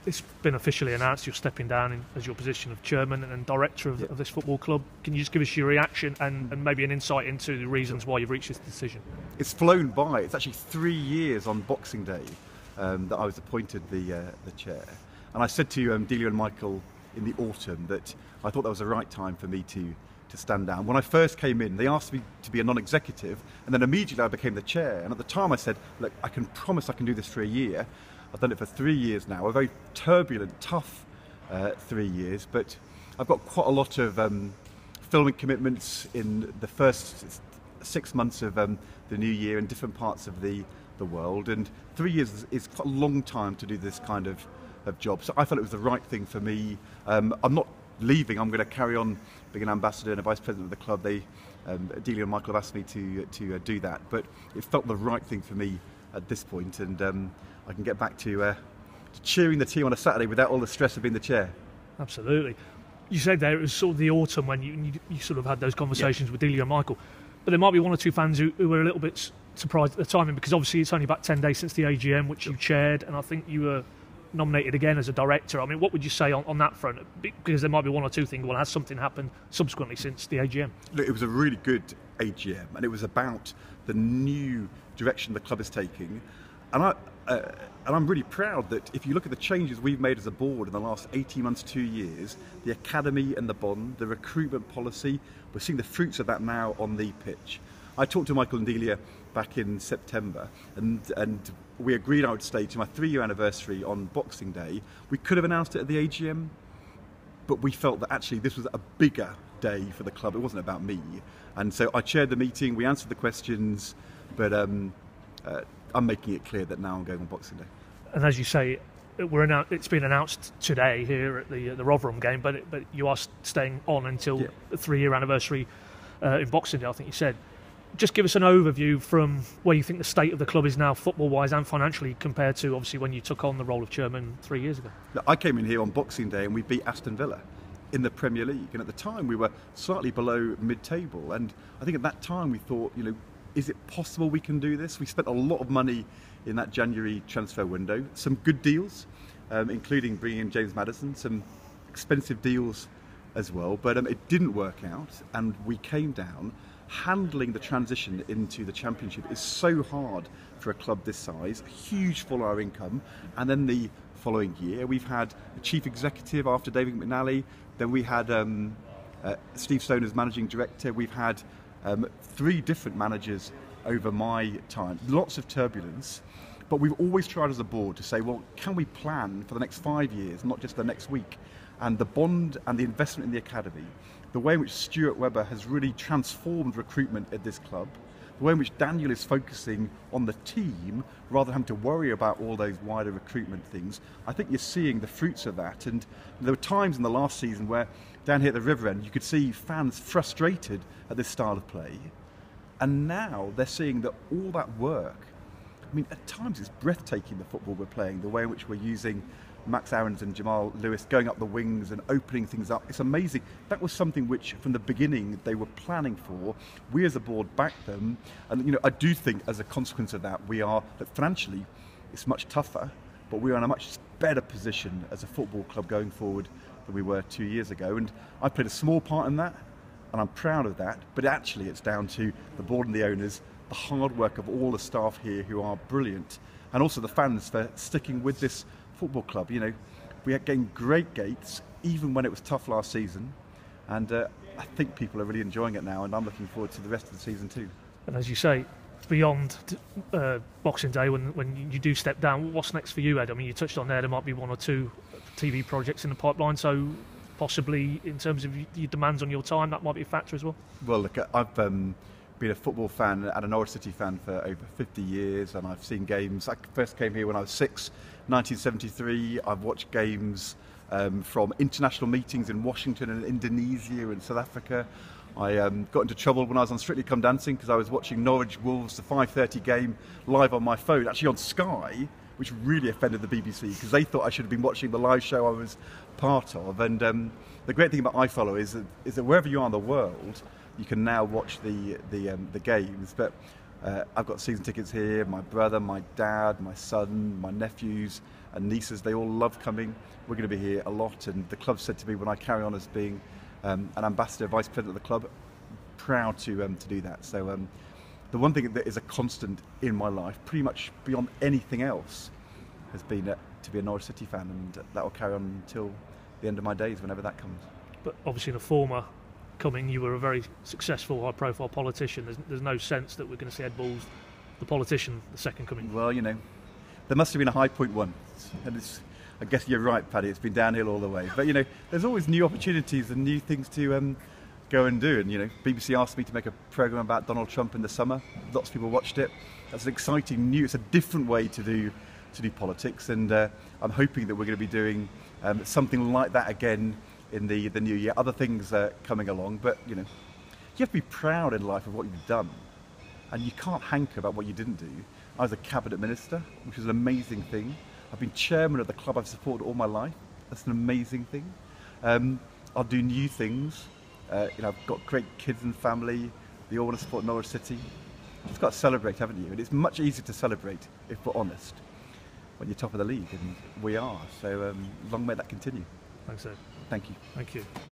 it's been officially announced you're stepping down as your position of chairman and director of this football club. Can you just give us your reaction and maybe an insight into the reasons why you've reached this decision? It's flown by. It's actually 3 years on Boxing Day that I was appointed the chair. And I said to Delia and Michael in the autumn that I thought that was the right time for me to stand down. When I first came in, they asked me to be a non-executive, and then immediately I became the chair. And at the time I said, look, I can promise I can do this for a year. I've done it for 3 years now, a very turbulent, tough 3 years, but I've got quite a lot of filming commitments in the first 6 months of the new year in different parts of the world, and 3 years is quite a long time to do this kind of job. So I felt it was the right thing for me. I'm not leaving. I'm going to carry on being an ambassador and a vice president of the club. Delia and Michael have asked me to do that, but it felt the right thing for me at this point, and I can get back to cheering the team on a Saturday without all the stress of being the chair. Absolutely. You said there it was sort of the autumn when you sort of had those conversations with Delia and Michael, but there might be one or two fans who were a little bit surprised at the timing, because obviously it's only about 10 days since the AGM, which you chaired, and I think you were nominated again as a director. I mean, what would you say on that front? Because there might be one or two things. Well, has something happened subsequently since the AGM? Look, it was a really good AGM, and it was about the new direction the club is taking. And I'm really proud that if you look at the changes we've made as a board in the last 18 months, 2 years, the academy and the bond, the recruitment policy, we're seeing the fruits of that now on the pitch. I talked to Michael and Delia back in September, and we agreed I would stay to my 3-year anniversary on Boxing Day. We could have announced it at the AGM, but we felt that actually this was a bigger day for the club. It wasn't about me. And so I chaired the meeting, we answered the questions, but I'm making it clear that now I'm going on Boxing Day. And as you say, it's been announced today here at the Rotherham game, but you are staying on until the 3-year anniversary in Boxing Day, I think you said. Just give us an overview from where you think the state of the club is now, football-wise and financially, compared to obviously when you took on the role of chairman 3 years ago. I came in here on Boxing Day and we beat Aston Villa in the Premier League, and at the time we were slightly below mid-table, and I think at that time we thought, is it possible we can do this? We spent a lot of money in that January transfer window, some good deals, including bringing in James Maddison, some expensive deals as well, but it didn't work out, and we came down. Handling the transition into the Championship is so hard for a club this size, a huge fall in our income, and then the following year we've had a chief executive after David McNally, then we had Steve Stone as managing director, we've had 3 different managers over my time, lots of turbulence, but we've always tried as a board to say, well, can we plan for the next 5 years, not just the next week? And the bond and the investment in the academy, the way in which Stuart Webber has really transformed recruitment at this club, the way in which Daniel is focusing on the team rather than having to worry about all those wider recruitment things, I think you're seeing the fruits of that. And there were times in the last season where down here at the River End you could see fans frustrated at this style of play, and now they're seeing that all that work, I mean, at times it's breathtaking, the football we're playing, the way in which we're using Max Aarons and Jamal Lewis going up the wings and opening things up. It's amazing. That was something which from the beginning they were planning for. We as a board backed them, and I do think as a consequence of that financially it's much tougher, but we are in a much better position as a football club going forward than we were 2 years ago, and I played a small part in that and I'm proud of that, but actually it's down to the board and the owners, the hard work of all the staff here who are brilliant, and also the fans for sticking with this football club. We are getting great gates even when it was tough last season, and I think people are really enjoying it now, and I'm looking forward to the rest of the season too. And as you say, beyond Boxing Day, when you do step down, what's next for you, Ed? I mean, you touched on there might be 1 or 2 TV projects in the pipeline, so possibly in terms of your demands on your time, that might be a factor as well. Well, look, I've been a football fan and a Norwich City fan for over 50 years, and I've seen games. I first came here when I was 6, 1973. I've watched games from international meetings in Washington and Indonesia and South Africa. I got into trouble when I was on Strictly Come Dancing because I was watching Norwich Wolves, the 5:30 game, live on my phone, actually on Sky, which really offended the BBC because they thought I should have been watching the live show I was part of. And the great thing about iFollow is that wherever you are in the world, you can now watch the games. But I've got season tickets here. My brother, my dad, my son, my nephews, and nieces, they all love coming. We're going to be here a lot, and the club said to me when I carry on as being an ambassador, vice president of the club, proud to do that. So the one thing that is a constant in my life, pretty much beyond anything else, has been to be a Norwich City fan, and that will carry on until the end of my days, whenever that comes. But obviously in a former coming, you were a very successful, high-profile politician. There's no sense that we're going to see Ed Balls, the politician, the second coming. Well, you know, there must have been a high point once, and I guess you're right, Paddy, it's been downhill all the way. But, you know, there's always new opportunities and new things to go and do. And, you know, BBC asked me to make a programme about Donald Trump in the summer. Lots of people watched it. That's an exciting new, it's a different way to do politics, and I'm hoping that we're going to be doing something like that again in the new year. Other things are coming along, but, you know, you have to be proud in life of what you've done, and you can't hanker about what you didn't do. I was a cabinet minister, which is an amazing thing. I've been chairman of the club I've supported all my life. That's an amazing thing. I'll do new things. You know, I've got great kids and family. They all want to support Norwich City. You've got to celebrate, haven't you? And it's much easier to celebrate, if we're honest, when you're top of the league, and we are. So long may that continue. Thanks, Ed. Thank you. Thank you.